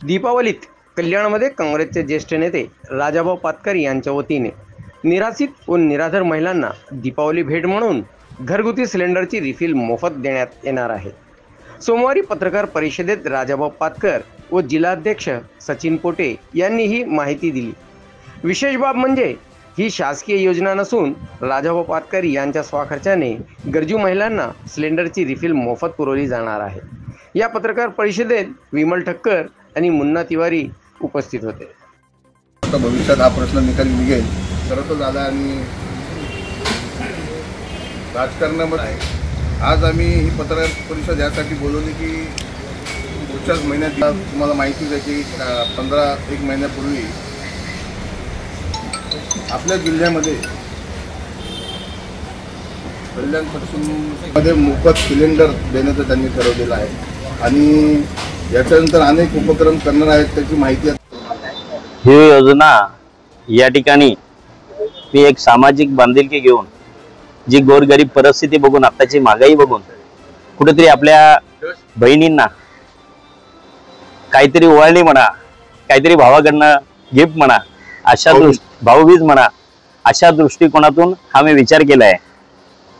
दीपावलीत कल्याणमध्ये काँग्रेसचे ज्येष्ठ नेते राजाभाऊ पातकर यांच्या वतीने निराश्रित व निराधार महिलांना दीपावली भेट म्हणून घरगुती सिलेंडरची रिफिल मोफत देण्यात येणार आहे। सोमवारी पत्रकार परिषदेत राजाभाऊ पातकर व जिल्हाध्यक्ष सचिन पोटे यांनी ही माहिती दिली। विशेष बाब म्हणजे ही शासकीय योजना नसून राजाभाऊ पातकर यांच्या स्वखर्चाने गरजू महिलांना सिलेंडरची रिफिल मोफत पुरवली जाणार आहे। या पत्रकार परिषदेत विमल ठक्कर आणि मुन्ना तिवारी उपस्थित होते। आता भविष्यात हा प्रश्न निकाली निघेल खरं तर झाला आणि राजकारणामध्ये आज आम्ही ही पत्रकार परिषद यासाठी बोलवली की पुढच्याच महिन्यात तुम्हाला माहितीच आहे की 15 महिन्यापूर्वी आपल्या जिल्ह्यामध्ये कल्याण पश्चिममध्ये मोफत सिलेंडर देण्याचं त्यांनी ठरवलेलं आहे आणि याच्यानंतर अनेक उपक्रम करणार आहेत त्याची माहिती आहे। ही योजना या ठिकाणी ती एक सामाजिक बांधिलकी घेऊन जी गोरगरीब परिस्थिती बघून आताची महागाई बघून कुठेतरी आपल्या बहिणींना काहीतरी ओवाळणी म्हणा काहीतरी भावाकडनं गिफ्ट म्हणा अशा भाऊबीज म्हणा अशा दृष्टिकोनातून आम्ही विचार केला आहे।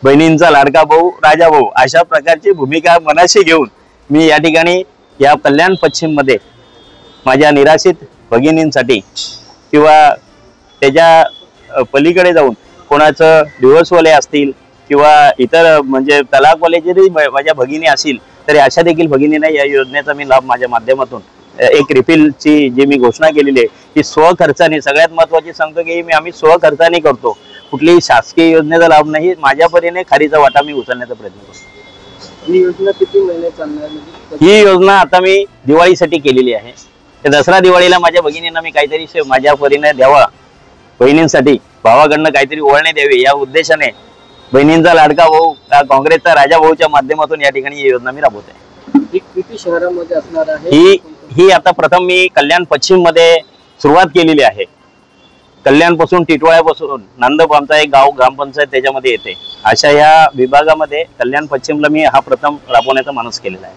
बहिणींचा लाडका भाऊ राजा भाऊ अशा प्रकारची भूमिका मनाशी घेऊन मी या ठिकाणी या कल्याण पश्चिम मध्ये माझ्या निराश्रित भगिनींसाठी किंवा त्याच्या पलीकडे जाऊन कोणाचं डिव्होर्सवाले असतील किंवा इतर म्हणजे तलाकवाले जरी माझ्या भगिनी असतील तरी अशा देखील भगिनींना या योजनेचा मी लाभ माझ्या माध्यमातून एक रिफिलची जी मी घोषणा केलेली आहे ती स्वखर्चाने सगळ्यात महत्त्वाची सांगतो की आम्ही स्वखर्चाने करतो, कुठलीही शासकीय योजनेचा लाभ नाही। माझ्या परीने खारीचा वाटा मी उचलण्याचा प्रयत्न करतो। ही योजना किती महिने चालणार? ही योजना आता मी दिवाळीसाठी केलेली आहे। दसरा दिवाळीला माझ्या भगिनींना मी काहीतरी माझ्या परीने द्यावा, बहिणींसाठी भावाकडनं काहीतरी ओळणे द्यावी या उद्देशाने बहिणींचा लाडका भाऊ काँग्रेसचा राजा भाऊच्या माध्यमातून या ठिकाणी ही योजना मी राबवते। किती शहरामध्ये असणार आहे? ही आता प्रथम मी कल्याण पश्चिम मध्ये सुरुवात केलेली आहे। कल्याणपासून टिटवाळ्यापासून नांदप आमचा एक गाव ग्रामपंचायत त्याच्यामध्ये येते, अशा या विभागामध्ये कल्याण पश्चिमला मी हा प्रथम राबवण्याचा मानस केलेला आहे।